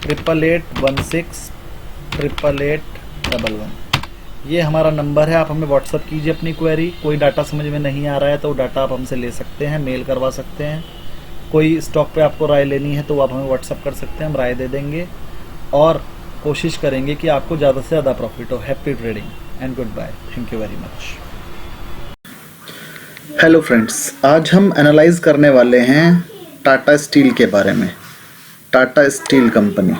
8816 ये हमारा नंबर है। आप हमें व्हाट्सअप कीजिए अपनी क्वेरी। कोई डाटा समझ में नहीं आ रहा है तो डाटा आप हमसे ले सकते हैं, मेल करवा सकते हैं। कोई स्टॉक पे आपको राय लेनी है तो आप हमें व्हाट्सअप कर सकते हैं, हम राय दे देंगे और कोशिश करेंगे कि आपको ज़्यादा से ज़्यादा प्रॉफिट हो। Happy trading and good bye. Thank you very much. Hello friends, आज हम एनालाइज करने वाले हैं टाटा स्टील के बारे में। Tata steel company,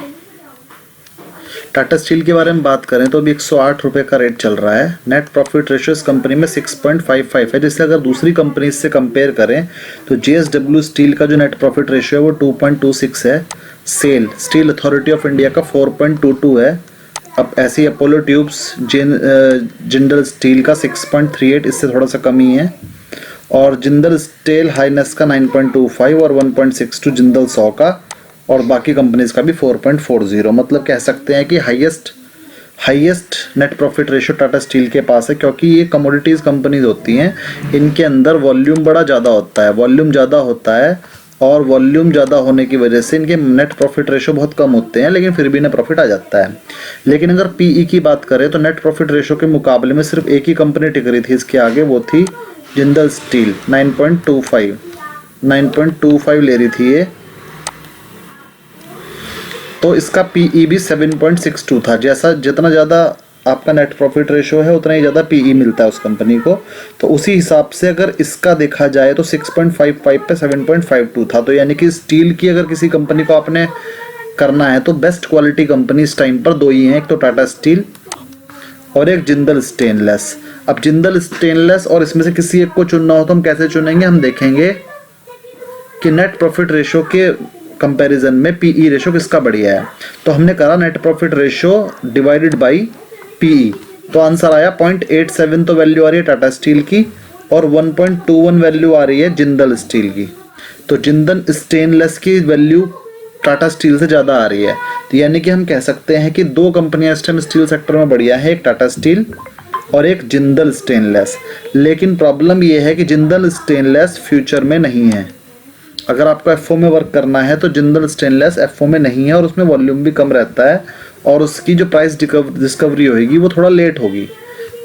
Tata steel के बारे में बात करें तो अभी 108 रुपये का रेट चल रहा है। नेट प्रॉफिट रेशियो इस कंपनी में 6.55 है, जिससे अगर दूसरी कंपनी से कंपेयर करें तो JSW स्टील का जो नेट प्रॉफिट रेशियो है वो 2.26 है। SAIL Steel Authority of India का 4.22 है। अब ऐसी अपोलो ट्यूब्स, जिंदल स्टील का 6.38, इससे थोड़ा सा कम ही है। और जिंदल स्टील हाइनेस का 9.25 और 1.62 जिंदल 100 का, और बाकी कंपनीज का भी 4.40। मतलब कह सकते हैं कि highest net profit ratio Tata steel के पास है, क्योंकि ये कमोडिटीज़ कंपनीज होती हैं, इनके अंदर वॉल्यूम बड़ा ज़्यादा होता है। और वॉल्यूम ज़्यादा होने की वजह से इनके नेट प्रॉफिट रेशियो बहुत कम होते हैं, लेकिन फिर भी इन्हें प्रॉफिट आ जाता है। लेकिन अगर पीई की बात करें तो नेट प्रॉफिट रेशियो के मुकाबले में सिर्फ एक ही कंपनी टिक रही थी इसके आगे, वो थी जिंदल स्टील। 9.25 ले रही थी ये, तो इसका पीई भी 7.62 था। जैसा जितना ज़्यादा आपका नेट प्रॉफिट रेशियो है उतना ही ज़्यादा पीई मिलता है उस कंपनी को। तो उसी हिसाब से अगर इसका देखा जाए तो 6.55 पे 7.52 था। तो यानी कि स्टील की अगर किसी कंपनी को आपने करना है तो बेस्ट क्वालिटी कंपनी इस टाइम पर दो ही हैं, एक तो टाटा स्टील और एक जिंदल स्टेनलेस। अब जिंदल स्टेनलेस और इसमें से किसी एक को चुनना हो तो हम कैसे चुनेंगे? हम देखेंगे कि नेट प्रॉफिट रेशियो के कंपैरिजन में पीई रेशियो किसका बढ़िया है। तो हमने करा net profit ratio divided by PE, तो आंसर आया 0.87। तो वैल्यू आ रही है टाटा स्टील की और 1.21 वैल्यू आ रही है जिंदल स्टील की। तो जिंदल स्टेनलेस की वैल्यू टाटा स्टील से ज़्यादा आ रही है। तो यानी कि हम कह सकते हैं कि दो कंपनियां इस टाइम स्टील सेक्टर में बढ़िया है, एक टाटा स्टील और एक जिंदल स्टेनलेस। लेकिन प्रॉब्लम ये है कि जिंदल स्टेनलेस फ्यूचर में नहीं है। अगर आपको एफओ में वर्क करना है तो जिंदल स्टेनलेस एफओ में नहीं है और उसमें वॉल्यूम भी कम रहता है और उसकी जो प्राइस डिस्कवरी होगी वो थोड़ा लेट होगी।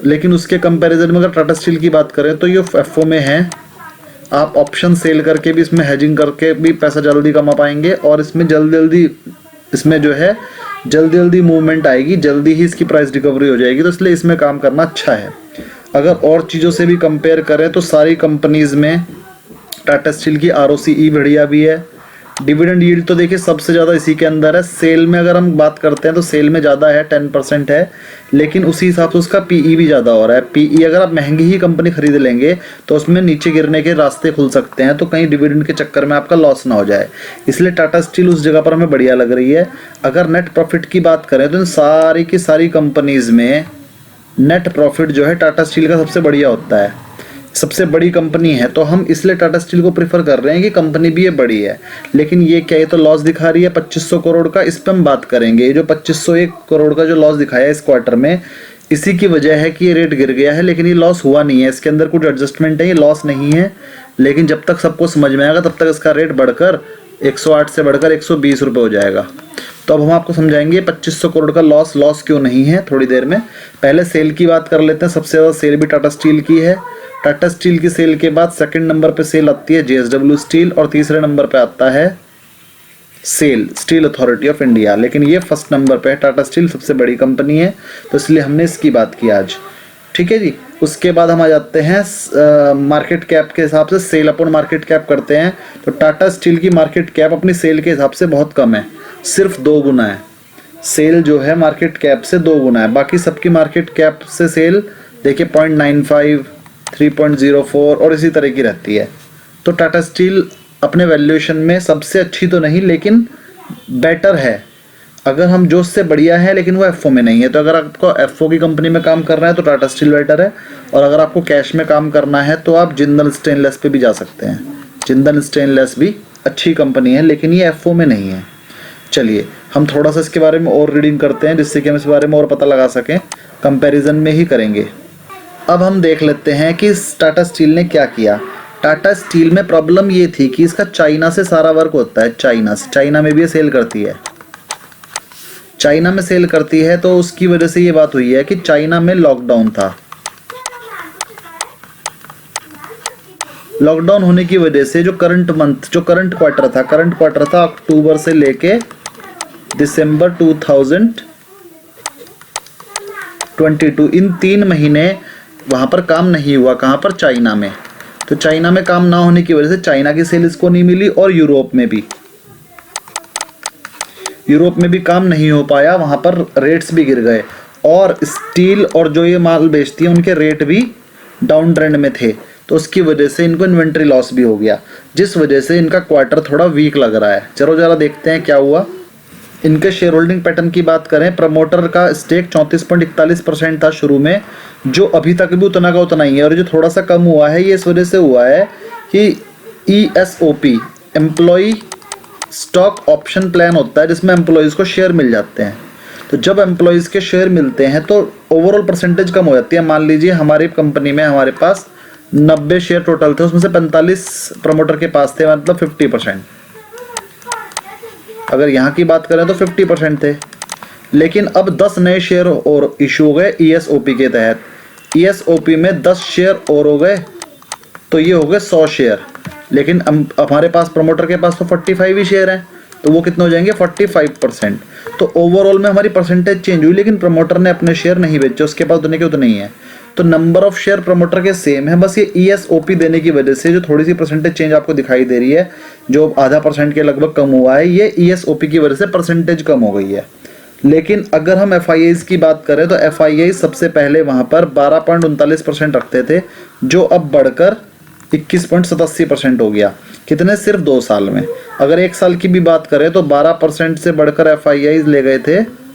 लेकिन उसके कंपैरिजन में अगर टाटा स्टील की बात करें तो ये एफओ में है। आप ऑप्शन सेल करके भी इसमें हेजिंग करके भी पैसा जल्दी कमा पाएंगे और इसमें जल्दी मूवमेंट आएगी, जल्दी ही इसकी प्राइस रिकवरी हो जाएगी। तो इसलिए इसमें काम करना अच्छा है। अगर और चीज़ों से भी कंपेयर करें तो सारी कंपनीज में टाटा स्टील की आरओसीई बढ़िया भी है। डिविडेंड यील्ड तो देखिए सबसे ज़्यादा इसी के अंदर है। सेल में अगर हम बात करते हैं तो सेल में ज़्यादा है, 10% है, लेकिन उसी हिसाब से उसका पीई भी ज़्यादा हो रहा है। पीई अगर आप महंगी ही कंपनी खरीद लेंगे तो उसमें नीचे गिरने के रास्ते खुल सकते हैं, तो कहीं डिविडेंड के चक्कर में आपका लॉस ना हो जाए। इसलिए टाटा स्टील उस जगह पर हमें बढ़िया लग रही है। अगर नेट प्रॉफिट की बात करें तो इन सारी की सारी कंपनीज में नेट प्रॉफिट जो है टाटा स्टील का सबसे बढ़िया होता है, सबसे बड़ी कंपनी है। तो हम इसलिए टाटा स्टील को प्रीफर कर रहे हैं कि कंपनी भी ये बड़ी है। लेकिन ये क्या, ये तो लॉस दिखा रही है 2500 करोड़ का। इस पर हम बात करेंगे। ये जो 2501 करोड़ का जो लॉस दिखाया है इस क्वार्टर में, इसी की वजह है कि ये रेट गिर गया है, लेकिन ये लॉस हुआ नहीं है। इसके अंदर कुछ एडजस्टमेंट है, ये लॉस नहीं है। लेकिन जब तक सबको समझ में आएगा तब तक इसका रेट बढ़कर 108 से बढ़कर 120 रुपये हो जाएगा। तो अब हम आपको समझाएंगे 2500 करोड़ का लॉस क्यों नहीं है थोड़ी देर में। पहले सेल की बात कर लेते हैं। सबसे ज़्यादा सेल भी टाटा स्टील की है। टाटा स्टील की सेल के बाद सेकंड नंबर पे सेल आती है JSW स्टील और तीसरे नंबर पे आता है SAIL Steel Authority of India. लेकिन ये फर्स्ट नंबर पे है। टाटा स्टील सबसे बड़ी कंपनी है तो इसलिए हमने इसकी बात की आज। ठीक है जी। उसके बाद हम आ जाते हैं मार्केट कैप के हिसाब से। सेल अपन मार्केट कैप करते हैं तो टाटा स्टील की मार्केट कैप अपनी सेल के हिसाब से बहुत कम है, सिर्फ 2 गुना है। सेल जो है मार्केट कैप से 2 गुना है। बाकी सबकी मार्केट कैप से सेल देखिए 0.95, 3.04 और इसी तरह की रहती है। तो टाटा स्टील अपने वैल्यूएशन में सबसे अच्छी तो नहीं लेकिन बेटर है। अगर हम जो उससे बढ़िया है लेकिन वो एफओ में नहीं है। तो अगर आपको एफओ की कंपनी में काम करना है तो टाटा स्टील बेटर है, और अगर आपको कैश में काम करना है तो आप जिंदल स्टेनलेस पे भी जा सकते हैं। जिंदल स्टेनलेस भी अच्छी कंपनी है लेकिन ये एफओ में नहीं है। चलिए हम थोड़ा सा इसके बारे में और रीडिंग करते हैं जिससे कि हम इस बारे में और पता लगा सकें। कंपैरिजन में ही करेंगे। अब हम देख लेते हैं कि टाटा स्टील ने क्या किया। टाटा स्टील में प्रॉब्लम ये थी कि इसका चाइना से सारा वर्क होता है। चाइना में भी ये सेल करती है। चाइना में सेल करती है, तो उसकी वजह से ये बात हुई है कि चाइना में लॉकडाउन था। लॉकडाउन होने की वजह से जो करंट क्वार्टर था अक्टूबर से लेके दिसंबर 2022, इन 3 महीने वहाँ पर काम नहीं हुआ। कहाँ पर? चाइना में। तो चाइना में काम ना होने की वजह से चाइना की सेल इसको नहीं मिली, और यूरोप में भी काम नहीं हो पाया, वहाँ पर रेट्स भी गिर गए, और स्टील और जो ये माल बेचती है उनके रेट भी डाउन ट्रेंड में थे। तो उसकी वजह से इनको इन्वेंट्री लॉस भी हो गया, जिस वजह से इनका क्वार्टर थोड़ा वीक लग रहा है। चलो जरा देखते हैं क्या हुआ। इनके शेयर होल्डिंग पैटर्न की बात करें, प्रमोटर का स्टेक 34.41% था शुरू में, जो अभी तक भी उतना का उतना ही है, और जो थोड़ा सा कम हुआ है ये इस वजह से हुआ है कि ESOP employ stock option plan होता है, जिसमें एम्प्लॉयज़ को शेयर मिल जाते हैं। तो जब एम्प्लॉयज़ के शेयर मिलते हैं तो ओवरऑल परसेंटेज कम हो जाती है। मान लीजिए हमारी कंपनी में हमारे पास 90 शेयर टोटल थे, उसमें से 45 प्रमोटर के पास थे, मतलब 50%। अगर यहाँ की बात करें तो 50% थे, लेकिन अब 10 नए शेयर और इशू हो गए ESOP के तहत। ESOP में 10 शेयर और हो गए, तो ये हो गए 100 शेयर। लेकिन हमारे पास प्रमोटर के पास तो 45 ही शेयर हैं, तो वो कितने हो जाएंगे? 45%। तो ओवरऑल में हमारी परसेंटेज चेंज हुई, लेकिन प्रमोटर ने अपने शेयर नहीं बेचे, उसके पास उतने के उतने ही है। तो नंबर ऑफ शेयर प्रमोटर के सेम है, बस ये ESOP देने की वजह से जो थोड़ी सी परसेंटेज चेंज आपको दिखाई दे रही है, जो आधा % के लगभग कम हुआ है, ये ESOP की वजह से परसेंटेज कम हो गई है। लेकिन अगर हम FIIs की बात करें तो FII सबसे पहले वहाँ पर 12.39% रखते थे, जो अब बढ़कर 21.87% हो गया। कितने? सिर्फ 2 साल में। अगर 1 साल की भी बात करें तो 12% से बढ़कर FIIs ले गए थे।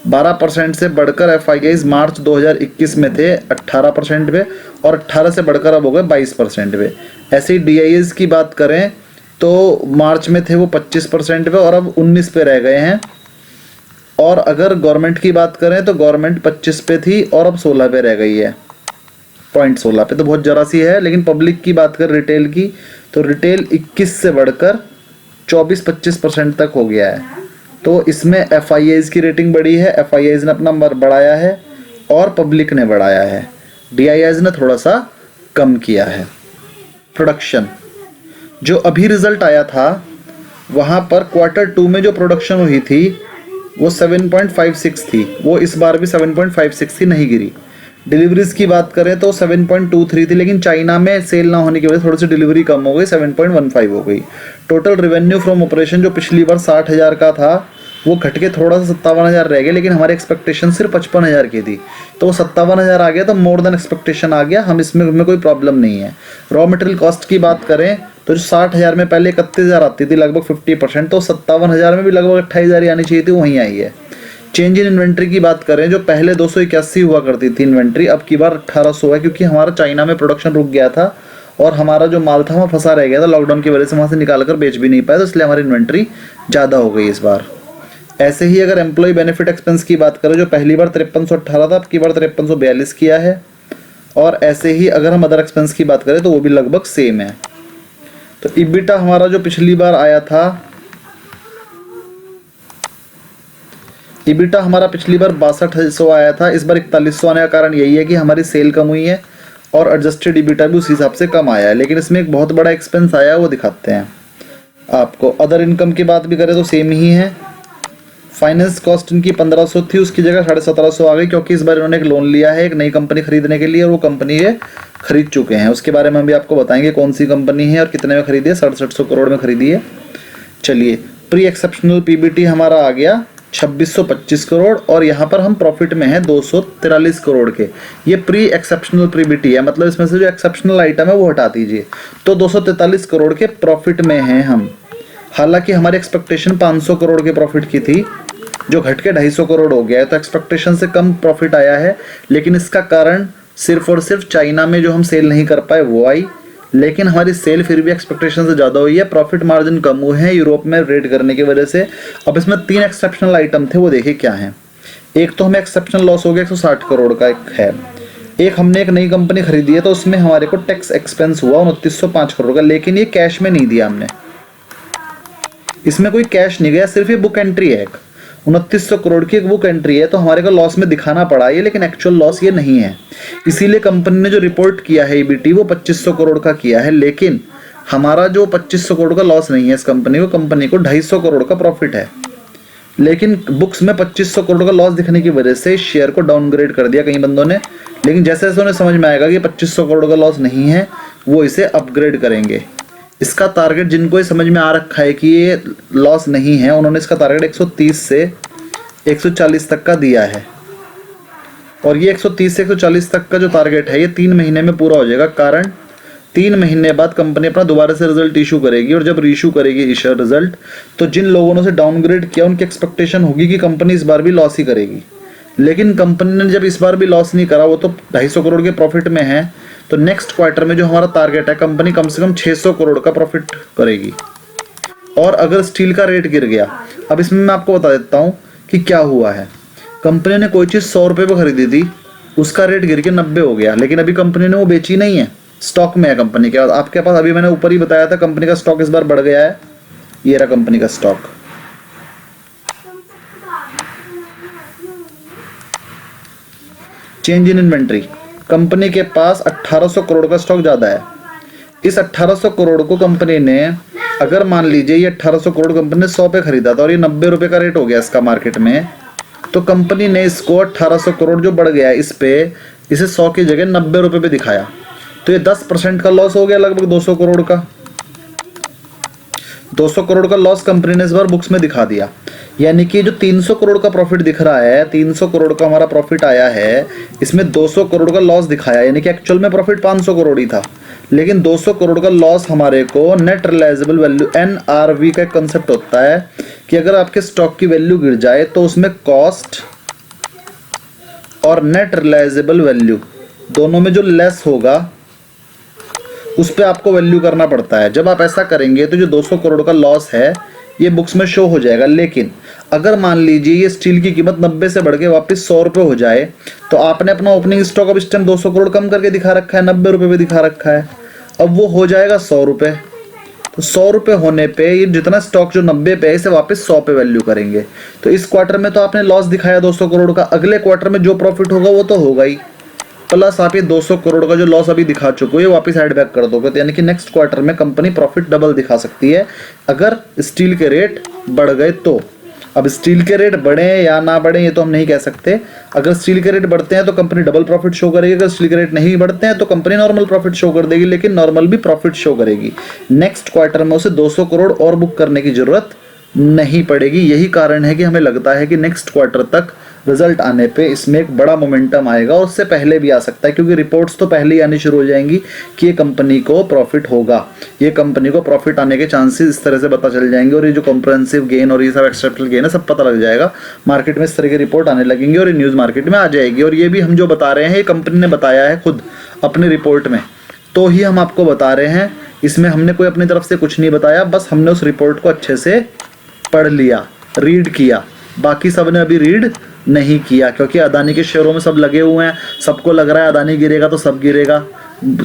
12% से बढ़कर FIIs मार्च 2021 में थे 18% पे, और 18 से बढ़कर अब हो गए 22% पे। ऐसे ही DIs की बात करें तो मार्च में थे वो 25% पे, और अब 19 पे रह गए हैं। और अगर गवर्नमेंट की बात करें तो गवर्नमेंट 25 पे थी और अब 16 पे रह गई है, 0.16 पे, तो बहुत जरा सी है। लेकिन पब्लिक की बात करें रिटेल की, तो रिटेल 21 से बढ़कर 24-25% तक हो गया है। तो इसमें FIIs की रेटिंग बढ़ी है, FIIs ने अपना नंबर बढ़ाया है और पब्लिक ने बढ़ाया है। DIIs ने थोड़ा सा कम किया है। प्रोडक्शन जो अभी रिजल्ट आया था, वहाँ पर Q2 में जो प्रोडक्शन हुई थी वो 7.56 थी, वो इस बार भी 7.56 थी, नहीं गिरी। डिलीवरीज की बात करें तो 7.23 थी, लेकिन चाइना में सेल ना होने की वजह से थोड़ी सी डिलीवरी कम हो गई, 7.15 हो गई। टोटल रेवेन्यू फ्रॉम ऑपरेशन जो पिछली बार 60,000 का था, वो घट के थोड़ा सा 57,000 रह गया, लेकिन हमारी एक्सपेक्टेशन सिर्फ 55,000 की थी, तो वो 57,000 आ गया, तो मोर देन एक्सपेक्टेशन आ गया। हम इसमें हमें कोई प्रॉब्लम नहीं है। रॉ मटेरियल कॉस्ट की बात करें तो जो 60,000 में पहले 31,000 आती थी, लगभग 50%, तो 57,000 में भी लगभग 28,000 आनी चाहिए थी, वहीं आई है। चेंज इन इन्वेंट्री की बात करें, जो पहले 281 हुआ करती थी इन्वेंट्री, अब की बार 1800 है, क्योंकि हमारा चाइना में प्रोडक्शन रुक गया था और हमारा जो माल था वहाँ फंसा रह गया था लॉकडाउन की वजह से, वहाँ से निकाल कर बेच भी नहीं पाया, तो इसलिए हमारी इन्वेंट्री ज़्यादा हो गई इस बार। ऐसे ही अगर एम्प्लॉय बेनिफिट एक्सपेंस की बात करें, जो पहली बार 5318 था, अब की बार 5342 किया है। और ऐसे ही अगर हम अदर एक्सपेंस की बात करें तो वो भी लगभग सेम है। तो EBITDA हमारा जो पिछली बार आया था, EBITDA हमारा पिछली बार 6200 आया था, इस बार 4100 आने का कारण यही है कि हमारी सेल कम हुई है और एडजस्टेड EBITDA भी उसी हिसाब से कम आया है। लेकिन इसमें एक बहुत बड़ा एक्सपेंस आया है, वो दिखाते हैं आपको। अदर इनकम की बात भी करें तो सेम ही है। फाइनेंस कॉस्ट इनकी 1500 थी, उसकी जगह 1750 आ गई, क्योंकि इस बार इन्होंने एक लोन लिया है एक नई कंपनी खरीदने के लिए, और वो कंपनी ये खरीद चुके हैं। उसके बारे में हम भी आपको बताएंगे कौन सी कंपनी है और कितने में खरीदी है। 6700 करोड़ में खरीदी है। चलिए, प्री एक्सेप्शनल PBT हमारा आ गया 2625 करोड़, और यहाँ पर हम प्रॉफिट में है 243 करोड़ के। ये प्री एक्सेप्शनल PBT है, मतलब इसमें से जो एक्सेप्शनल आइटम है वो हटा दीजिए, तो 243 करोड़ के प्रॉफिट में हैं हम। हालांकि हमारी एक्सपेक्टेशन 500 करोड़ के प्रॉफिट की थी, जो घट के 250 करोड़ हो गया है, तो एक्सपेक्टेशन से कम प्रॉफिट आया है। लेकिन इसका कारण सिर्फ और सिर्फ चाइना में जो हम सेल नहीं कर पाए वो आई, लेकिन हमारी सेल फिर भी एक्सपेक्टेशन से ज़्यादा हुई है। प्रॉफिट मार्जिन कम हुए हैं यूरोप में रेट करने की वजह से। अब इसमें 3 एक्सेप्शनल आइटम थे, वो देखिए क्या हैं। एक तो हमें एक्सेप्शनल लॉस हो गया 160 करोड़ का एक है। एक हमने एक नई कंपनी खरीदी है, तो उसमें हमारे को टैक्स एक्सपेंस हुआ 2905 करोड़ का, लेकिन ये कैश में नहीं दिया हमने, इसमें कोई कैश नहीं गया, सिर्फ ये बुक एंट्री है एक। 2900 करोड़ की एक बुक एंट्री है, तो हमारे को लॉस में दिखाना पड़ा ये, लेकिन एक्चुअल लॉस ये नहीं है। इसीलिए कंपनी ने जो रिपोर्ट किया है ईबीटी वो 2500 करोड़ का किया है, लेकिन हमारा जो 2500 करोड़ का लॉस नहीं है इस कंपनी को 250 करोड़ का प्रॉफिट है। लेकिन बुक्स में 2500 करोड़ का लॉस दिखने की वजह से शेयर को डाउनग्रेड कर दिया कई बंदों ने, लेकिन जैसे जैसे उन्हें समझ में आएगा कि 2500 करोड़ का लॉस नहीं है, वो इसे अपग्रेड करेंगे। इसका टारगेट जिनको ये समझ में आ रखा है कि ये लॉस नहीं है, उन्होंने इसका टारगेट 130 से 140 तक का दिया है, और ये 130 से 140 तक का जो टारगेट है ये 3 महीने में पूरा हो जाएगा। कारण 3 महीने बाद कंपनी अपना दोबारा से रिजल्ट इशू करेगी, और जब रीशू करेगी इशू रिजल्ट, तो जिन लोगों ने उसे डाउनग्रेड किया उनकी एक्सपेक्टेशन होगी कि कंपनी इस बार भी लॉस ही करेगी। लेकिन कंपनी ने जब इस बार भी लॉस नहीं करा, वो तो 250 करोड़ के प्रॉफिट में है, तो नेक्स्ट क्वार्टर में जो हमारा टारगेट है कंपनी कम से कम 600 करोड़ का प्रॉफिट करेगी। और अगर स्टील का रेट गिर गया, अब इसमें मैं आपको बता देता हूँ कि क्या हुआ है। कंपनी ने कोई चीज़ 100 रुपये पर खरीदी थी, उसका रेट गिर के 90 हो गया, लेकिन अभी कंपनी ने वो बेची नहीं है, स्टॉक में है कंपनी के। आपके पास अभी मैंने ऊपर ही बताया था कंपनी का स्टॉक इस बार बढ़ गया है, ये रहा कंपनी का stock. Change in inventory, company के पास 1800 करोड़ का स्टॉक ज़्यादा है। इस 1800 करोड़ को कंपनी ने, अगर मान लीजिए ये 1800 करोड़ कंपनी ने 100 पे खरीदा था और ये 90 रुपये का रेट हो गया इसका मार्केट में, तो कंपनी ने इसको 1800 करोड़ जो बढ़ गया इस पे, इसे 100 की जगह 90 रुपये पे दिखाया, तो ये 10% का लॉस हो गया, लगभग 200 करोड़ का। 200 करोड़ का लॉस कंपनी ने इस बार बुक्स में दिखा दिया। यानी कि जो 300 करोड़ का प्रॉफिट दिख रहा है, 300 करोड़ का हमारा प्रॉफिट आया है, इसमें 200 करोड़ का लॉस दिखाया, यानी कि एक्चुअल में प्रॉफिट 500 करोड़ ही था, लेकिन 200 करोड़ का लॉस हमारे को नेट रियलाइजेबल वैल्यू NRV का एक कंसेप्ट होता है कि अगर आपके स्टॉक की वैल्यू गिर जाए तो उसमें कॉस्ट और नेट रियलाइजेबल वैल्यू दोनों में जो लेस होगा उस पर आपको वैल्यू करना पड़ता है। जब आप ऐसा करेंगे तो जो 200 करोड़ का लॉस है ये बुक्स में शो हो जाएगा। लेकिन अगर मान लीजिए ये स्टील की कीमत 90 से बढ़ के वापस 100 रुपये हो जाए, तो आपने अपना ओपनिंग स्टॉक अब इस टाइम 200 करोड़ कम करके दिखा रखा है, 90 रुपये पे दिखा रखा है, अब वो हो जाएगा 100 रुपये। तो 100 रुपये होने पे ये जितना स्टॉक जो 90 पे है इसे वापस 100 पे वैल्यू करेंगे। तो इस क्वार्टर में तो आपने लॉस दिखाया 200 करोड़ का, अगले क्वार्टर में जो प्रॉफिट होगा वो तो होगा ही, प्लस आप ये 200 करोड़ का जो लॉस अभी दिखा चुके हो ये वापस एड बैक कर दोगे, तो यानी कि नेक्स्ट क्वार्टर में कंपनी प्रॉफिट डबल दिखा सकती है अगर स्टील के रेट बढ़ गए तो। अब स्टील के रेट बढ़े या ना बढ़े ये तो हम नहीं कह सकते। अगर स्टील के रेट बढ़ते हैं तो कंपनी डबल प्रॉफिट शो करेगी, अगर स्टील के रेट नहीं बढ़ते हैं तो कंपनी नॉर्मल प्रॉफिट शो कर देगी, लेकिन नॉर्मल भी प्रॉफिट शो करेगी। नेक्स्ट क्वार्टर में उसे 200 करोड़ और बुक करने की जरूरत नहीं पड़ेगी। यही कारण है कि हमें लगता है कि नेक्स्ट क्वार्टर तक रिजल्ट आने पे इसमें एक बड़ा मोमेंटम आएगा, और उससे पहले भी आ सकता है क्योंकि रिपोर्ट्स तो पहले ही आनी शुरू हो जाएंगी कि ये कंपनी को प्रॉफिट होगा, ये कंपनी को प्रॉफिट आने के चांसेस इस तरह से पता चल जाएंगे, और ये जो कॉम्प्रिहेंसिव गेन और ये सब एक्सेप्शनल गेन है सब पता लग जाएगा। मार्केट में इस तरह की रिपोर्ट आने लगेंगी और ये न्यूज़ मार्केट में आ जाएगी। और ये भी हम जो बता रहे हैं ये कंपनी ने बताया है खुद अपनी रिपोर्ट में, तो ही हम आपको बता रहे हैं, इसमें हमने कोई अपनी तरफ से कुछ नहीं बताया, बस हमने उस रिपोर्ट को अच्छे से पढ़ लिया, रीड किया, बाकी सब ने अभी रीड नहीं किया, क्योंकि अदानी के शेयरों में सब लगे हुए हैं, सबको लग रहा है अदानी गिरेगा तो सब गिरेगा,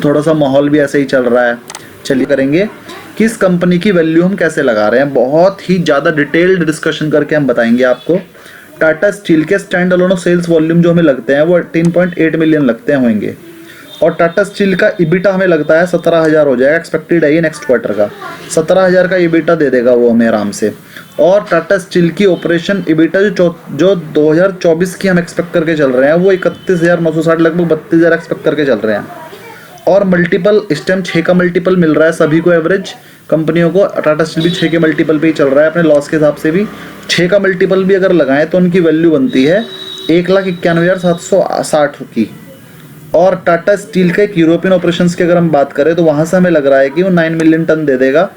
थोड़ा सा माहौल भी ऐसे ही चल रहा है। चलिए करेंगे कि इस कंपनी की वैल्यू हम कैसे लगा रहे हैं, बहुत ही ज़्यादा डिटेल्ड डिस्कशन करके हम बताएंगे आपको। टाटा स्टील के स्टैंड अलोन सेल्स वॉल्यूम जो हमें लगते हैं वो 18.8 मिलियन लगते हैं होंगे, और टाटा स्टील का ईबिटा हमें लगता है 17,000 हो जाएगा, एक्सपेक्टेड है ये नेक्स्ट क्वार्टर का 17,000 का ईबिटा दे देगा वो हमें आराम से। और टाटा स्टील की ऑपरेशन ईबिटा जो 2024 की हम एक्सपेक्ट करके चल रहे हैं वो 31,960 लगभग 32,000 एक्सपेक्ट करके चल रहे हैं। और मल्टीपल इस टाइम 6 का मल्टीपल मिल रहा है सभी को, एवरेज कंपनियों को। टाटा स्टील भी 6 के मल्टीपल पे ही चल रहा है अपने लॉस के हिसाब से भी। 6 का मल्टीपल भी अगर लगाएं तो उनकी वैल्यू बनती है 1,91,760 की। और टाटा स्टील के एक यूरोपियन ऑपरेशंस की अगर हम बात करें तो वहाँ से हमें लग रहा है कि वो 9 मिलियन टन दे देगा,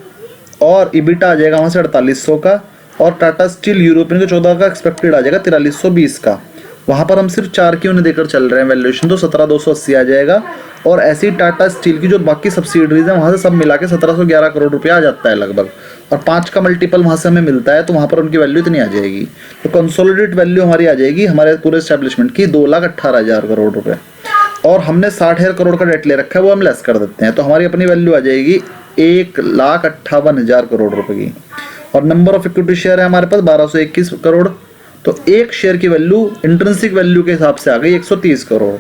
और ईबिटा आ जाएगा वहाँ से 4800 का, और टाटा स्टील यूरोपियन के 14 का एक्सपेक्टेड आ जाएगा 4320 का। वहाँ पर हम सिर्फ 4 की उन्हें देकर चल रहे हैं वैल्यूएशन, तो 17,280 आ जाएगा। और ऐसे ही टाटा स्टील की जो बाकी सब्सिडरीज हैं वहाँ से सब मिला के 1711 करोड़ रुपया आ जाता है लगभग, और 5 का मल्टीपल वहाँ से हमें मिलता है, तो वहाँ पर उनकी वैल्यू इतनी आ जाएगी। तो कंसोलिडेट वैल्यू हमारी आ जाएगी हमारे पूरे एस्टेब्लिशमेंट की 2,18,000 करोड़ रुपये। और हमने 60,000 करोड़ का डेट ले रखा है, वो हम लेस कर देते हैं, तो हमारी अपनी वैल्यू आ जाएगी 1,58,000 करोड़ रुपए की। और नंबर ऑफ इक्विटी शेयर है हमारे पास 1221 करोड़, तो एक शेयर की वैल्यू इंट्रिंसिक वैल्यू के हिसाब से आ गई 130 करोड़,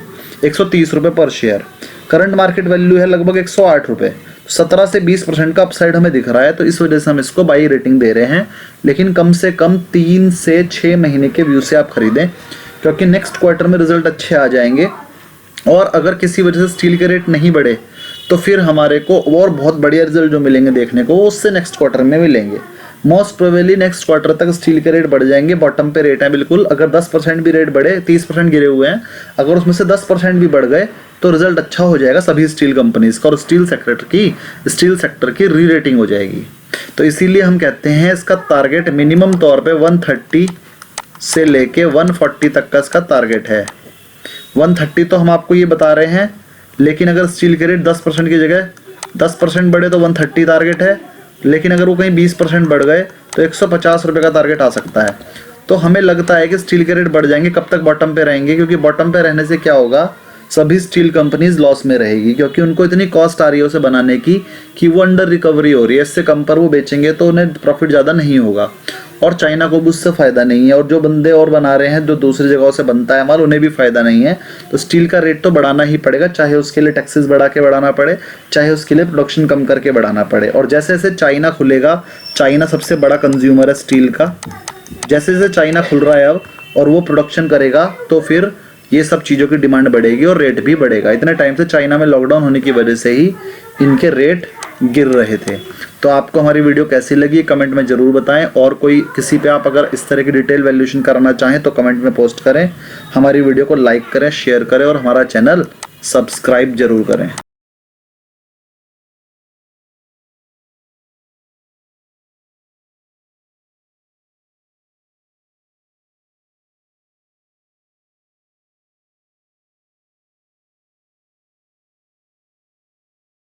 130 रुपये पर शेयर। करंट मार्केट वैल्यू है लगभग 108 रुपये। 17 से 20% का अपसाइड हमें दिख रहा है, तो इस वजह से हम इसको बाई रेटिंग दे रहे हैं। लेकिन कम से कम 3 से 6 महीने के व्यू से आप खरीदें, क्योंकि नेक्स्ट क्वार्टर में रिजल्ट अच्छे आ जाएंगे। और अगर किसी वजह से स्टील के रेट नहीं बढ़े तो फिर हमारे को और बहुत बढ़िया रिजल्ट जो मिलेंगे देखने को, वो उससे नेक्स्ट क्वार्टर में मिलेंगे। मोस्ट प्रोबेबली नेक्स्ट क्वार्टर तक स्टील के रेट बढ़ जाएंगे। बॉटम पे रेट है बिल्कुल, अगर 10% भी रेट बढ़े, 30% गिरे हुए हैं, अगर उसमें से 10% भी बढ़ गए तो रिजल्ट अच्छा हो जाएगा सभी स्टील कंपनीज का, और स्टील सेक्टर की री रेटिंग हो जाएगी। तो इसीलिए हम कहते हैं इसका टारगेट मिनिमम तौर पे 130 से लेके 140 तक का इसका टारगेट है। 130 तो हम आपको ये बता रहे हैं, लेकिन अगर स्टील के रेट 10% की जगह 10% बढ़े तो 130 टारगेट है, लेकिन अगर वो कहीं 20% बढ़ गए तो 150 रुपये का टारगेट आ सकता है। तो हमें लगता है कि स्टील के रेट बढ़ जाएंगे। कब तक बॉटम पे रहेंगे? क्योंकि बॉटम पे रहने से क्या होगा, सभी स्टील कंपनीज लॉस में रहेगी, क्योंकि उनको इतनी कॉस्ट आ रही है उसे बनाने की कि वो अंडर रिकवरी हो रही है। इससे कम पर वो बेचेंगे तो उन्हें प्रॉफिट ज़्यादा नहीं होगा, और चाइना को भी उससे फ़ायदा नहीं है, और जो बंदे और बना रहे हैं जो दूसरी जगहों से बनता है माल, उन्हें भी फ़ायदा नहीं है। तो स्टील का रेट तो बढ़ाना ही पड़ेगा, चाहे उसके लिए टैक्सेस बढ़ा के बढ़ाना पड़े, चाहे उसके लिए प्रोडक्शन कम करके बढ़ाना पड़े। और जैसे जैसे चाइना खुलेगा, चाइना सबसे बड़ा कंज्यूमर है स्टील का, जैसे जैसे चाइना खुल रहा है अब और वो प्रोडक्शन करेगा तो फिर ये सब चीज़ों की डिमांड बढ़ेगी और रेट भी बढ़ेगा। इतने टाइम से चाइना में लॉकडाउन होने की वजह से ही इनके रेट गिर रहे थे। तो आपको हमारी वीडियो कैसी लगी कमेंट में ज़रूर बताएं, और कोई किसी पे आप अगर इस तरह की डिटेल वैल्यूएशन कराना चाहें तो कमेंट में पोस्ट करें। हमारी वीडियो को लाइक करें, शेयर करें और हमारा चैनल सब्सक्राइब जरूर करें।